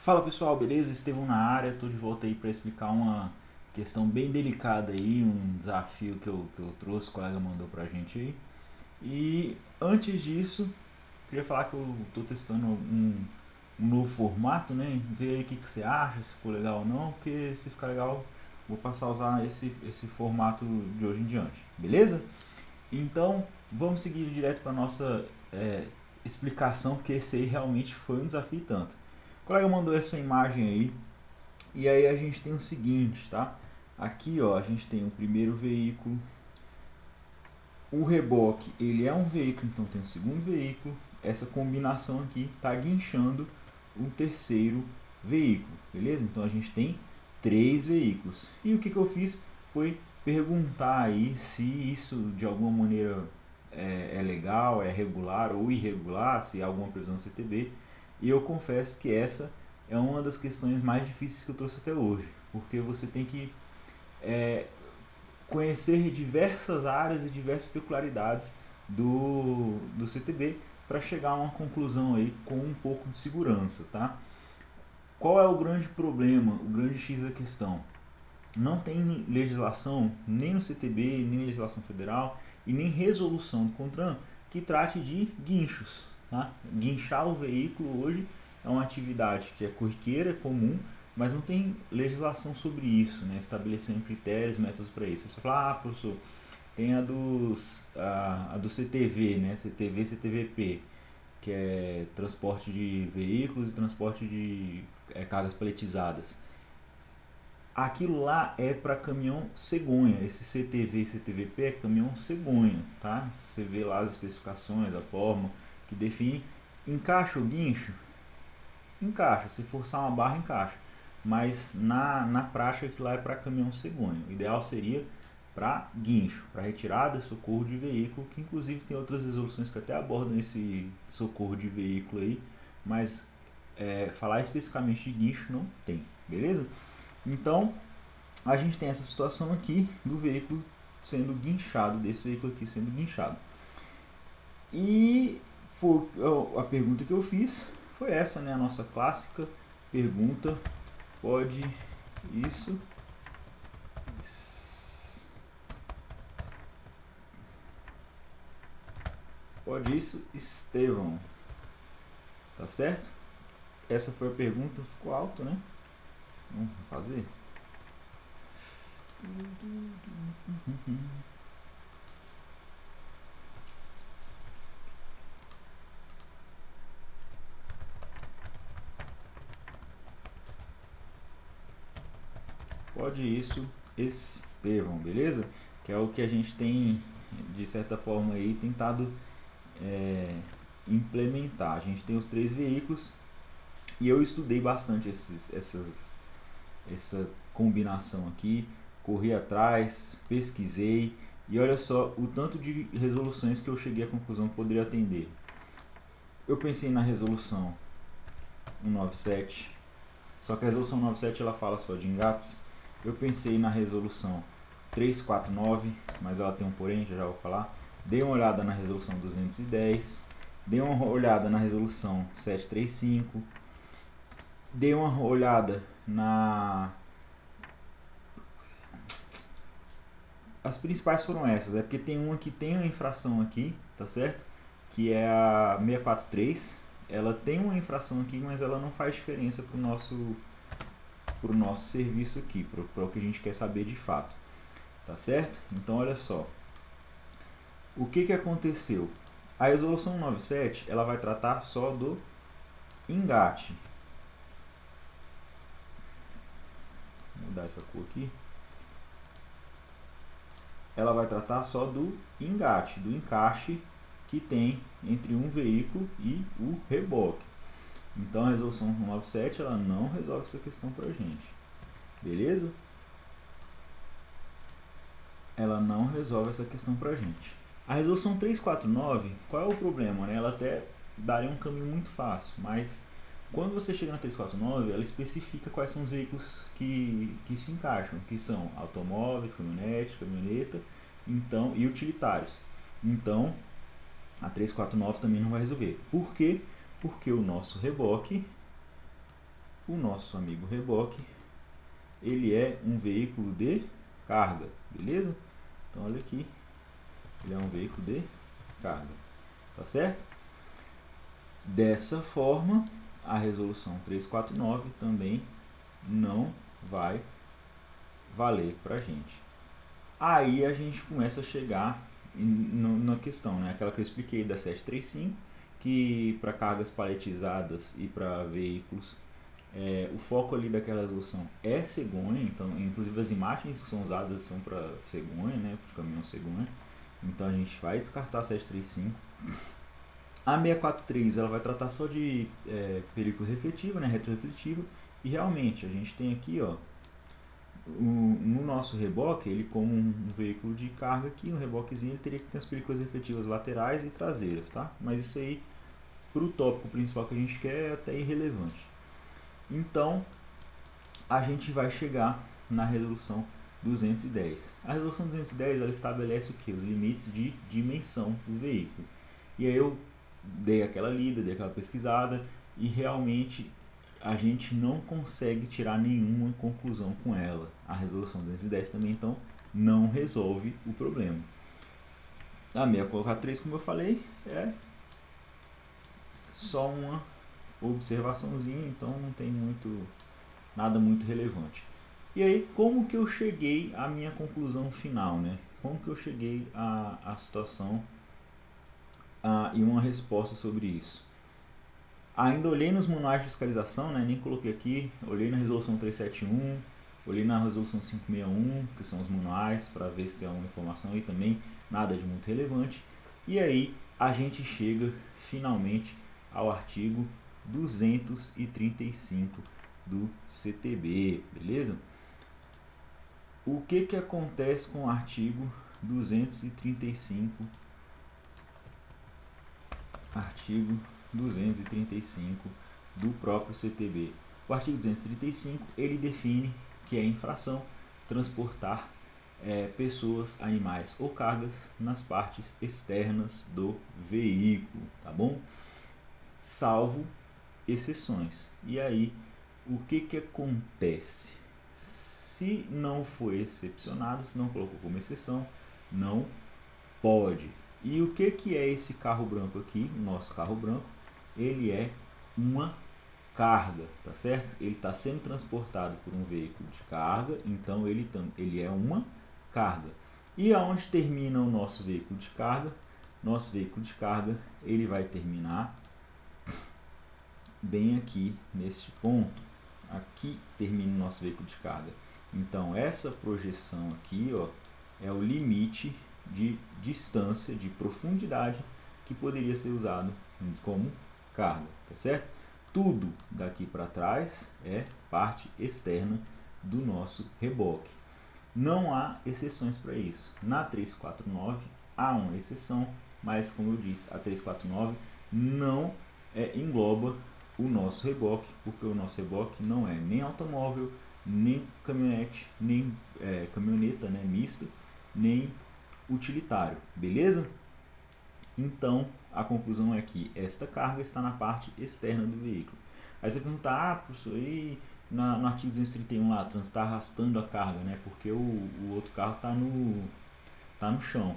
Fala pessoal, beleza? Estevão na área, estou de volta aí para explicar uma questão bem delicada aí, um desafio que eu trouxe, o colega mandou pra gente aí. E antes disso, queria falar que eu estou testando um novo formato, né? Ver aí o que você acha, se ficou legal ou não, porque se ficar legal, vou passar a usar esse formato de hoje em diante, beleza? Então, vamos seguir direto para nossa explicação, porque esse aí realmente foi um desafio e tanto. O colega mandou essa imagem aí, e aí a gente tem o seguinte, tá? Aqui, ó, a gente tem o primeiro veículo, o reboque, ele é um veículo, então tem um segundo veículo. Essa combinação aqui está guinchando um terceiro veículo, beleza? Então a gente tem três veículos. E o que eu fiz foi perguntar aí se isso de alguma maneira é legal, é regular ou irregular, se há alguma previsão do CTB. E eu confesso que essa é uma das questões mais difíceis que eu trouxe até hoje, porque você tem que é, conhecer diversas áreas e diversas peculiaridades do CTB para chegar a uma conclusão aí com um pouco de segurança, tá? Qual é o grande problema, o grande X da questão? Não tem legislação, nem no CTB, nem legislação federal e nem resolução do CONTRAN que trate de guinchos. Tá? Guinchar o veículo hoje é uma atividade que é corriqueira, é comum, mas não tem legislação sobre isso, né? Estabelecendo critérios, métodos para isso. Você fala, professor, tem a do CTV, né? CTV, CTVP, que é transporte de veículos e transporte de cargas paletizadas. Aquilo lá é para caminhão cegonha. Esse CTV e CTVP é caminhão cegonha, tá? Você vê lá as especificações, a forma que define. Encaixa o guincho? Encaixa. Se forçar uma barra, encaixa. Mas na prática, aquilo lá é para caminhão cegonha. O ideal seria para guincho, para retirada, socorro de veículo, que inclusive tem outras resoluções que até abordam esse socorro de veículo aí, mas falar especificamente de guincho não tem, beleza? Então, a gente tem essa situação aqui do veículo sendo guinchado, desse veículo aqui sendo guinchado. E a pergunta que eu fiz foi essa, né? A nossa clássica pergunta: pode isso? Pode isso, Estevão? Tá certo? Essa foi a pergunta, ficou alto, né? Vamos fazer. Pode isso, Estevão, beleza? Que é o que a gente tem, de certa forma, aí, tentado implementar. A gente tem os três veículos e eu estudei bastante essa combinação aqui, corri atrás, pesquisei e olha só o tanto de resoluções que eu cheguei à conclusão que poderia atender. Eu pensei na resolução 197, só que a resolução 197 ela fala só de engates. Eu pensei na resolução 349, mas ela tem um porém, já vou falar. Dei uma olhada na resolução 210, dei uma olhada na resolução 735, dei uma olhada as principais foram essas, porque tem uma que tem uma infração aqui, tá certo? Que é a 643. Ela tem uma infração aqui, mas ela não faz diferença pro nosso serviço aqui, para o que a gente quer saber de fato, tá certo? Então olha só, o que aconteceu? A resolução 97 ela vai tratar só do engate. Vou mudar essa cor aqui. Ela vai tratar só do engate, do encaixe que tem entre um veículo e o reboque. Então a resolução 197 ela não resolve essa questão pra gente, beleza? Ela não resolve essa questão pra gente. A resolução 349, qual é o problema, né? Ela até daria um caminho muito fácil, mas quando você chega na 349, ela especifica quais são os veículos que se encaixam, que são automóveis, caminhonete, caminhoneta, então, e utilitários. Então, a 349 também não vai resolver. Por quê? Porque o nosso reboque o nosso amigo reboque, ele é um veículo de carga, beleza? Então olha aqui, ele é um veículo de carga, tá certo? Dessa forma, a resolução 349 também não vai valer para a gente. Aí a gente começa a chegar na questão, né? Aquela que eu expliquei da 735, que para cargas paletizadas e para veículos, o foco ali daquela resolução é cegonha, então inclusive as imagens que são usadas são para cegonha, né? De caminhão cegonha. Então a gente vai descartar a 735. A 643 ela vai tratar só de película refletiva, né? Retrorefletiva. E realmente a gente tem aqui, ó, no nosso reboque, ele como um veículo de carga aqui, um reboquezinho, ele teria que ter as películas efetivas laterais e traseiras, tá? Mas isso aí, para o tópico principal que a gente quer, é até irrelevante. Então, a gente vai chegar na resolução 210. A resolução 210, ela estabelece o que? Os limites de dimensão do veículo. E aí eu dei aquela lida, dei aquela pesquisada, e realmente a gente não consegue tirar nenhuma conclusão com ela. A resolução 210 também, então, não resolve o problema. A 643, como eu falei, é só uma observaçãozinha, então não tem nada muito relevante. E aí, como que eu cheguei à minha conclusão final, né? Como que eu cheguei à situação e uma resposta sobre isso? Ainda olhei nos manuais de fiscalização, né? Nem coloquei aqui, olhei na resolução 371, olhei na resolução 561, que são os manuais, para ver se tem alguma informação aí também, nada de muito relevante. E aí a gente chega finalmente ao artigo 235 do CTB, beleza? O que acontece com o artigo 235? Artigo 235 do próprio CTB. O artigo 235 ele define que é infração transportar pessoas, animais ou cargas nas partes externas do veículo, tá bom? Salvo exceções. E aí, o que acontece? Se não foi excepcionado, se não colocou como exceção, não pode. E o que é esse carro branco aqui? O nosso carro branco, ele é uma carga, tá certo? Ele está sendo transportado por um veículo de carga, então ele é uma carga. E aonde termina o nosso veículo de carga? Nosso veículo de carga, ele vai terminar bem aqui neste ponto. Aqui termina o nosso veículo de carga. Então essa projeção aqui, ó, é o limite de distância, de profundidade que poderia ser usado como carga, tá certo? Tudo daqui para trás é parte externa do nosso reboque. Não há exceções para isso. Na 349 há uma exceção, mas como eu disse, a 349 não engloba o nosso reboque, porque o nosso reboque não é nem automóvel, nem caminhonete, nem caminhoneta, né, mista, nem utilitário, beleza? Então, a conclusão é que esta carga está na parte externa do veículo. Aí você pergunta, professor, aí no artigo 231 lá, está arrastando a carga, né? Porque o outro carro está no chão.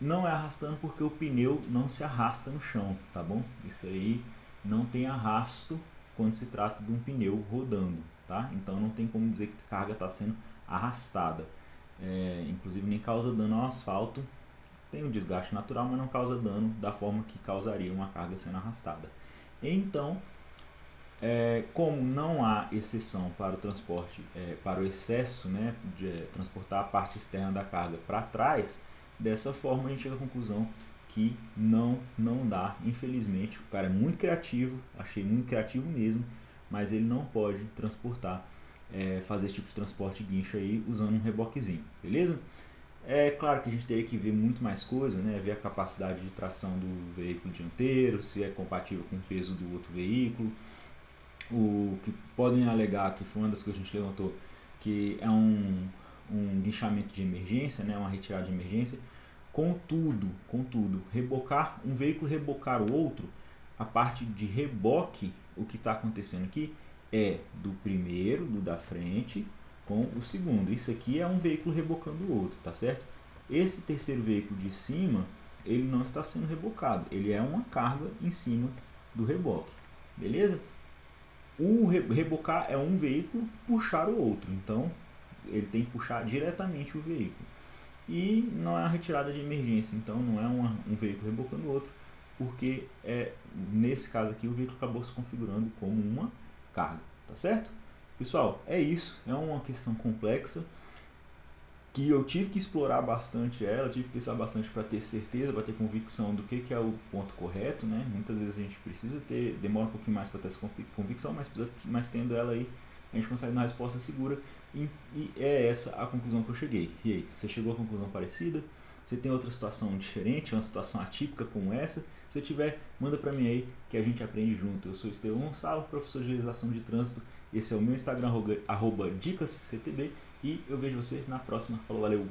Não é arrastando porque o pneu não se arrasta no chão, tá bom? Isso aí não tem arrasto quando se trata de um pneu rodando, tá? Então não tem como dizer que a carga está sendo arrastada. Inclusive nem causa dano ao asfalto, tem um desgaste natural, mas não causa dano da forma que causaria uma carga sendo arrastada. Então, como não há exceção para o transporte, para o excesso, né, de transportar a parte externa da carga para trás, dessa forma a gente chega à conclusão que não dá, infelizmente. O cara é muito criativo, achei muito criativo mesmo, mas ele não pode transportar, fazer esse tipo de transporte guincho aí usando um reboquezinho, beleza? É claro que a gente teria que ver muito mais coisa, né? Ver a capacidade de tração do veículo dianteiro, se é compatível com o peso do outro veículo. O que podem alegar, que foi uma das coisas que a gente levantou, que é um guinchamento de emergência, né? Uma retirada de emergência. Contudo, um veículo rebocar o outro a parte de reboque, o que está acontecendo aqui é do primeiro, do da frente, com o segundo. Isso aqui é um veículo rebocando o outro, tá certo? Esse terceiro veículo de cima, ele não está sendo rebocado, ele é uma carga em cima do reboque, beleza? O rebocar é um veículo puxar o outro, então ele tem que puxar diretamente o veículo. E não é uma retirada de emergência, então não é um veículo rebocando o outro, porque nesse caso aqui o veículo acabou se configurando como uma carga, tá certo? Pessoal, é isso, é uma questão complexa que eu tive que explorar bastante ela, tive que pensar bastante para ter certeza, para ter convicção do que é o ponto correto, né? Muitas vezes a gente precisa ter, demora um pouquinho mais para ter essa convicção, mas tendo ela aí, a gente consegue dar uma resposta segura e é essa a conclusão que eu cheguei. E aí, você chegou à conclusão parecida? Você tem outra situação diferente, uma situação atípica como essa? Se eu tiver, manda para mim aí que a gente aprende junto. Eu sou Estevão Gonçalo, professor de legislação de trânsito. Esse é o meu Instagram, @dicasctb. E eu vejo você na próxima. Falou, valeu!